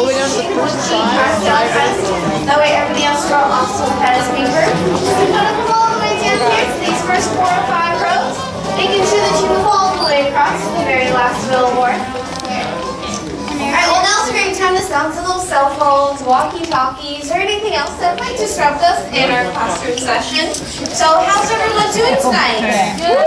the way down to the first side. That way everybody else will also has paper. So put them all the way down here to these first 4 or 5 rows, making sure that you move all the way across to the very last billboard. Alright, well now's a great time to stop to those cell phones, walkie-talkies, or anything else that might disrupt us in our classroom session. So how's everyone doing tonight? Good.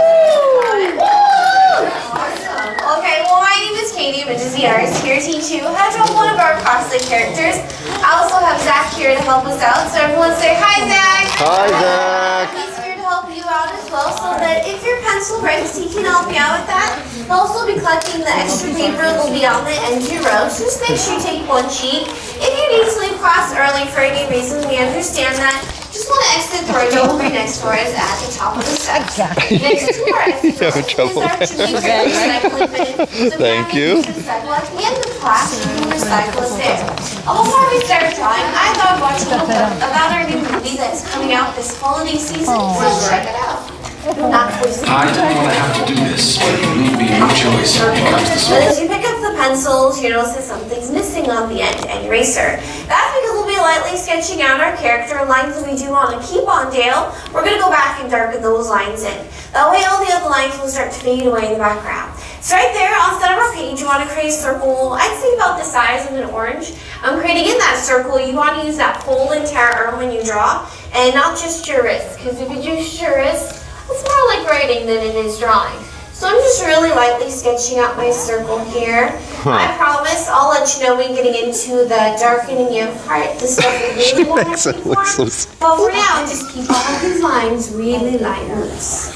Awesome. Okay, well my name is Katie, which is the artist here to teach you how to draw one of our cosplay characters. I also have Zach here to help us out, so everyone say hi Zach! Hi Zach! He's here to help you out as well, so that if your pencil breaks, he can help you out with that. He'll also be collecting the extra paper that will be on the end of your row, so just make sure you take one sheet. If you need to leave class early for any reason, we understand that. Just want to exit the door right next door is at the top of the steps. Next to our exit door is our recycling bin. Thank you. Recycle at the end of class, you can recycle it there. Before we start drawing, I thought I'd watch a little bit about our new movie that's coming out this holiday season, so check it out. I don't want to have to do this, but it will be no choice. Here comes the sword. As you pick up the pencils, you notice that something's missing on the end eraser. That's because we'll be lightly sketching out our character lines that we do want to keep on Dale. We're going to go back and darken those lines in. That way all the other lines will start to fade away in the background. So right there on the center of our page, you want to create a circle, I'd say about the size of an orange. Creating in that circle, you want to use that whole entire arm when you draw, and not just your wrist. Because if you use your wrist, it's more like writing than it is drawing. So I'm just really lightly sketching out my circle here. I promise I'll let you know when getting into the darkening in part, the stuff we really want to keep on. But for now, just keep all of these lines really light and loose.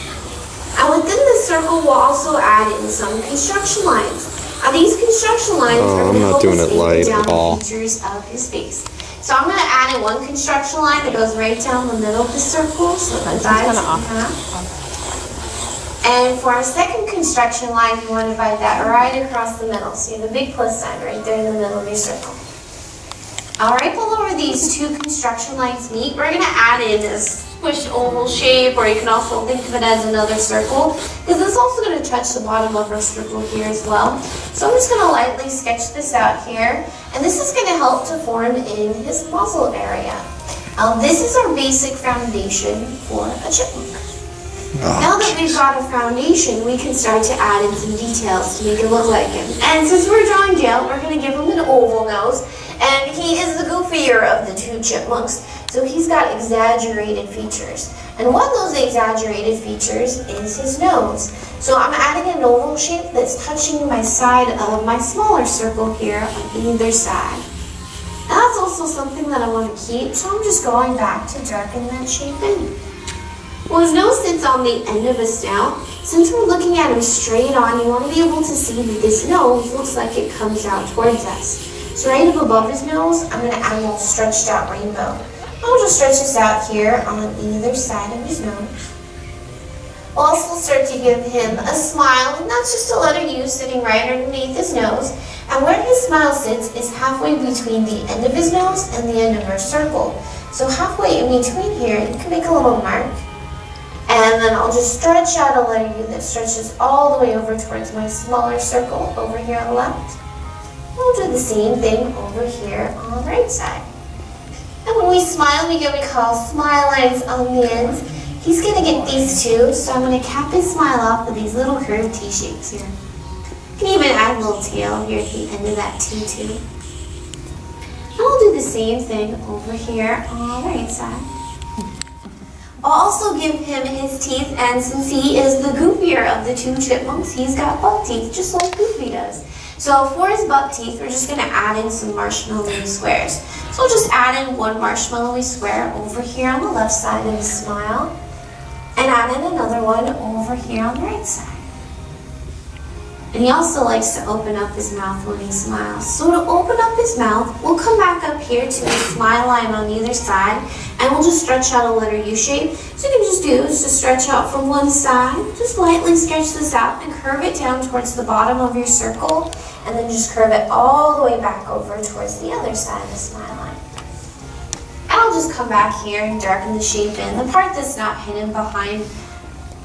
And within this circle, we'll also add in some construction lines. Now these construction lines are going to help us break down the features of his face. So I'm going to add in one construction line that goes right down the middle of the circle, so it divides in half. And for our second construction line, you want to divide that right across the middle. So you have a big plus sign right there in the middle of your circle. All right, below where these two construction lines meet, we're going to add in this squished oval shape, or you can also think of it as another circle, because it's also going to touch the bottom of our circle here as well. So I'm just going to lightly sketch this out here, and this is going to help to form in his muzzle area. This is our basic foundation for a chipmunk. Now that we've got a foundation, we can start to add in some details to make it look like him. And since we're drawing Dale, we're going to give him an oval nose, and he is the goofier of the two chipmunks, so he's got exaggerated features. And one of those exaggerated features is his nose. So I'm adding an oval shape that's touching my side of my smaller circle here on either side. Now that's also something that I want to keep, so I'm just going back to darken that shape in. Well, his nose sits on the end of his snout. Since we're looking at him straight on, you want to be able to see that this nose looks like it comes out towards us. So right up above his nose, I'm going to add a little stretched out rainbow. I'll just stretch this out here on either side of his nose. We'll also start to give him a smile, and that's just a letter U sitting right underneath his nose. And where his smile sits is halfway between the end of his nose and the end of our circle. So halfway in between here, you can make a little mark. And then I'll just stretch out a letter U that stretches all the way over towards my smaller circle over here on the left. We'll do the same thing over here on the right side. And when we smile, we get what we call smile lines on the ends. He's going to get these two, so I'm going to cap his smile off with these little curved T-shapes here. You can even add a little tail here at the end of that T too. And I'll do the same thing over here on the right side. I'll also give him his teeth, and since he is the goofier of the two chipmunks, he's got buck teeth, just like Goofy does. So for his buck teeth, we're just going to add in some marshmallowy squares. So I'll just add in one marshmallowy square over here on the left side of his smile, and add in another one over here on the right side. And he also likes to open up his mouth when he smiles. So to open up his mouth, we'll come back up here to the smile line on either side, and we'll just stretch out a letter U shape. So you can just do is just stretch out from one side, just lightly sketch this out and curve it down towards the bottom of your circle, and then just curve it all the way back over towards the other side of the smile line. And I'll just come back here and darken the shape in, the part that's not hidden behind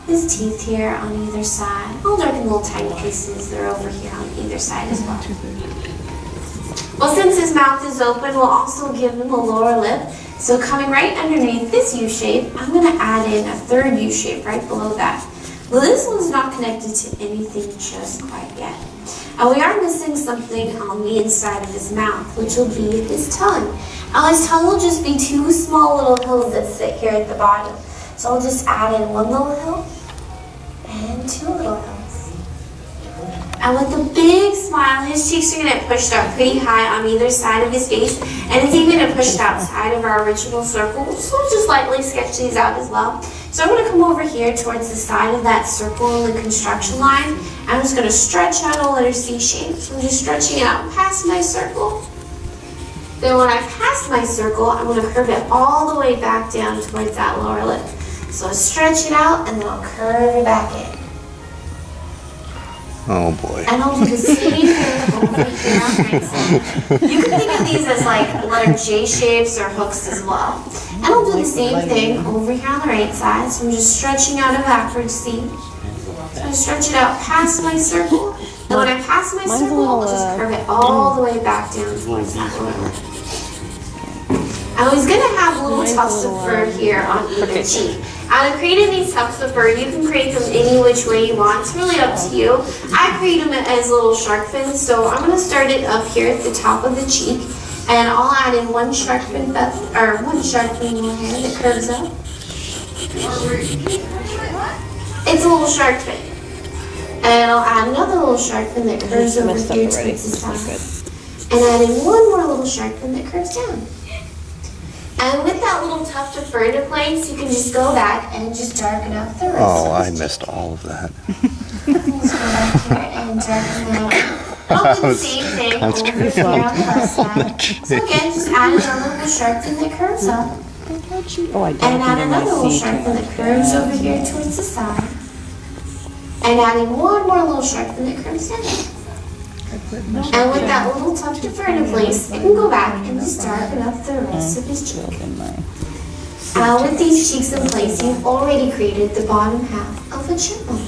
his teeth here on either side. I'll darken little tiny pieces that are over here on either side as well. Well, since his mouth is open, we'll also give him a lower lip. So coming right underneath this U shape, I'm going to add in a third U shape right below that. Well, this one's not connected to anything just quite yet. And we are missing something on the inside of his mouth, which will be his tongue. Now his tongue will just be two small little hills that sit here at the bottom. So I'll just add in one little hill and two little hills. And with a big smile, his cheeks are going to get pushed up pretty high on either side of his face, and it's even going to push outside of our original circle. So we'll just lightly sketch these out as well. So I'm going to come over here towards the side of that circle in the construction line. I'm just going to stretch out a letter C shape. So I'm just stretching it out past my circle. Then when I pass my circle, I'm going to curve it all the way back down towards that lower lip. So I'll stretch it out and then I'll curve it back in. Oh boy. And I'll do the same thing over here on the right side. You can think of these as like letter J shapes or hooks as well. And I'll do the same thing over here on the right side. So I'm just stretching out a backwards C. So I stretch it out past my circle. And when I pass my circle, I'll just curve it all the way back down towards that lower lip. And he's going to have little tufts of fur here on either cheek. Out of creating these tufts of fur, you can create them any which way you want. It's really up to you. I create them as little shark fins, so I'm going to start it up here at the top of the cheek. And I'll add in one shark fin little hair that curves up. It's a little shark fin. And I'll add another little shark fin that curves over here towards the side. And add in one more little shark fin that curves down. And with that little tuft of fur into place, you can just go back and just darken up the rest. Oh, I missed all of that. Let's go back here and darken that. I'll do the same thing over here on the left side. So again, just add another little shark fin that curves up. And add another little shark fin that curves over here towards the side. And adding one more little shark fin that curves down. And with that little tuft of fur in place, I can go back and just darken up the rest of his cheek. With these cheeks in place, you've already created the bottom half of a chipmunk.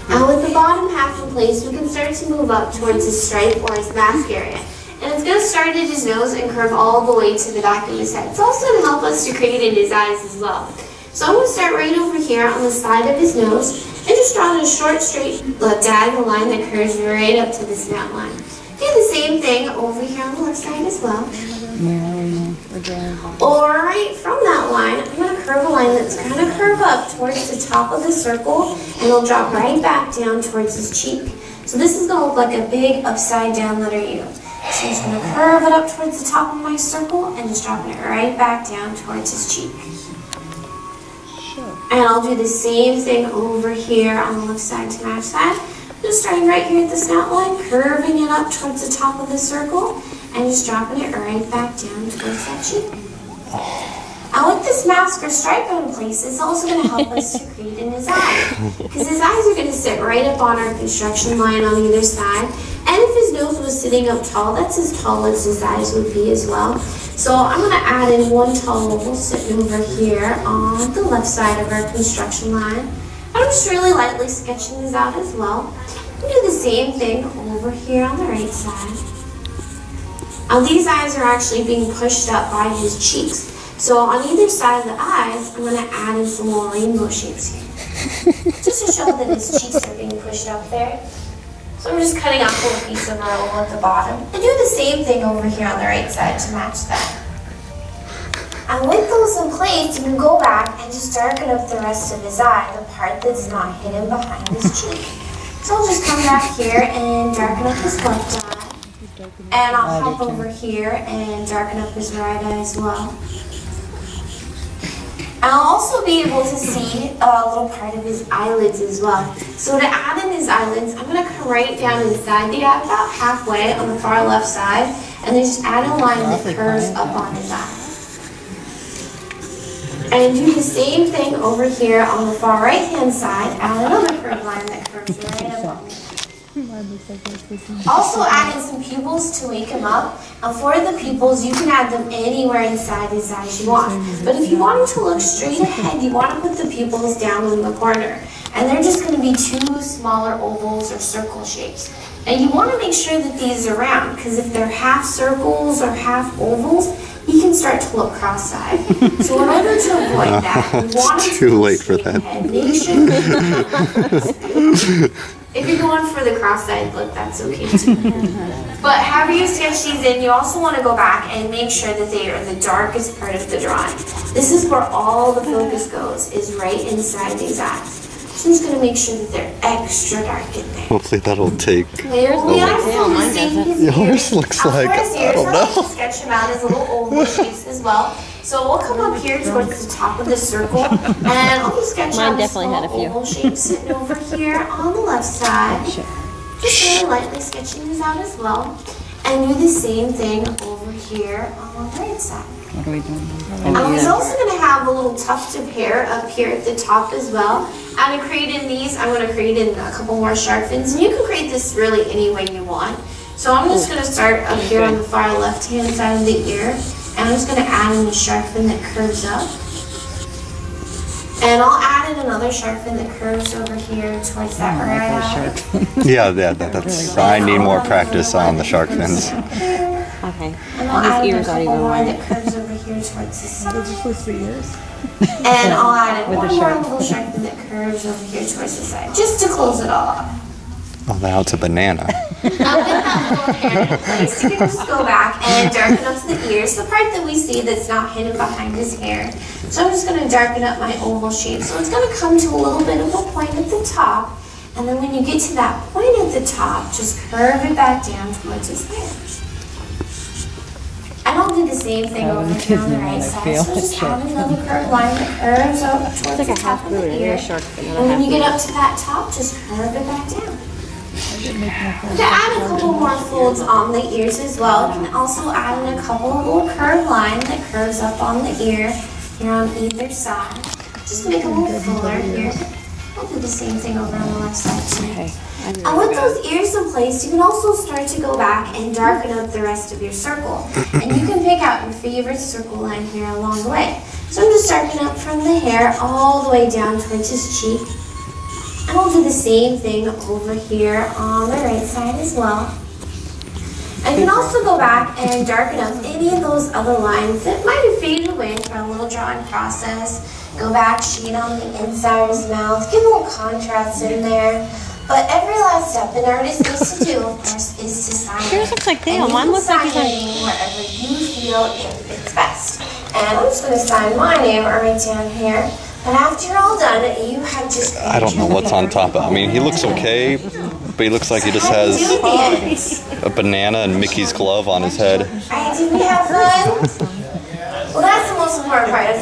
And with the bottom half in place, we can start to move up towards his stripe or his mask area. And it's going to start at his nose and curve all the way to the back of his head. It's also going to help us to create in his eyes as well. So I'm going to start right over here on the side of his nose and just draw a short, straight, diagonal line that curves right up to the snout line. Do the same thing over here on the left side as well. Or right from that line, I'm going to curve a line that's going to curve up towards the top of the circle, and it'll drop right back down towards his cheek. So this is going to look like a big upside down letter U. So I'm just going to curve it up towards the top of my circle and just dropping it right back down towards his cheek. And I'll do the same thing over here on the left side to match that. Just starting right here at the snout line, curving it up towards the top of the circle, and just dropping it right back down towards that cheek. And with this mask or stripe in place, it's also going to help us to create in his eyes. Because his eyes are going to sit right up on our construction line on either side. And if his nose was sitting up tall, that's as tall as his eyes would be as well. So I'm going to add in one tall oval sitting over here on the left side of our construction line. I'm just really lightly sketching this out as well. We'll do the same thing over here on the right side. Now these eyes are actually being pushed up by his cheeks. So on either side of the eyes, I'm going to add in some little rainbow shapes here. Just to show that his cheeks are being pushed up there. So I'm just cutting off a little piece of our oval at the bottom. And do the same thing over here on the right side to match that. And with those in place, you can go back and just darken up the rest of his eye, the part that's not hidden behind his cheek. So I'll just come back here and darken up his left eye. And I'll hop over here and darken up his right eye as well. And I'll also be able to see a little part of his eyelids as well. So to add in his eyelids, I'm going to come right down inside the eye, about halfway on the far left side, and then just add a line that curves up on his eye. And do the same thing over here on the far right hand side, add another curved line that curves right up on his eye. Also add in some pupils to wake him up. And for the pupils, you can add them anywhere inside his eyes you want. But if you want him to look straight ahead, you want to put the pupils down in the corner. And they're just going to be two smaller ovals or circle shapes. And you want to make sure that these are round, because if they're half circles or half ovals, you can start to look cross-eyed. So in order to avoid that, you want to too late for that. If you're going for the cross-eyed look, that's okay too. But however you sketch these in, you also want to go back and make sure that they are the darkest part of the drawing. This is where all the focus goes, is right inside these eyes. So I'm just going to make sure that they're extra dark in there. Hopefully that'll take. Yours looks like, I don't know. I like to sketch them out as little oval shapes as well. So we'll come up here towards the top of the circle, and I'll be sketching out a small oval shape sitting over here on the left side. Just really lightly sketching these out as well. And do the same thing over here on the right side. What are we doing? I was also going to have a little tuft of hair up here at the top as well. And to create in these, I'm going to create in a couple more shark fins. And you can create this really any way you want. So I'm just going to start up here on the far left-hand side of the ear. And I'm just going to add in a shark fin that curves up. And I'll add in another shark fin that curves over here towards that area. Yeah, that's. I need more practice on the shark fins. Okay. And I'll add in a couple more that curves over here towards the side. And I'll add in one more little shark fin that curves over here towards the side, just to close it all off. Oh, now it's a banana. Now with that little hair in place, you can just go back and darken up the ears, the part that we see that's not hidden behind his hair. So I'm just going to darken up my oval shape. So it's going to come to a little bit of a point at the top. And then when you get to that point at the top, just curve it back down towards his hair. And I'll do the same thing over here on the right side. So just add another curved line that curves up towards the top of the ear. And when you get up to that top, just curve it back down. To add a couple more folds on the ears as well, you can also add in a couple of little curved lines that curves up on the ear here on either side. Just make a little fuller here. I'll do the same thing over on the left side too. And with those ears in place, you can also start to go back and darken up the rest of your circle. And you can pick out your favorite circle line here along the way. So I'm just darkening up from the hair all the way down towards his cheek. And I'll do the same thing over here on the right side as well. And you can also go back and darken up any of those other lines that might have faded away for a little drawing process. Go back, shade on the inside of his mouth, give a little contrast in there. But every last step an artist needs to do, of course, is to sign it. Yours looks like Dale. Mine looks like he's wherever you feel it fits best. And I'm just going to sign my name right down here. But after you're all done, you have just... I don't know what's on top of. I mean, he looks okay, but he looks like he just has a banana and Mickey's glove on his head. All right, did we have fun? Well, that's the most important part of the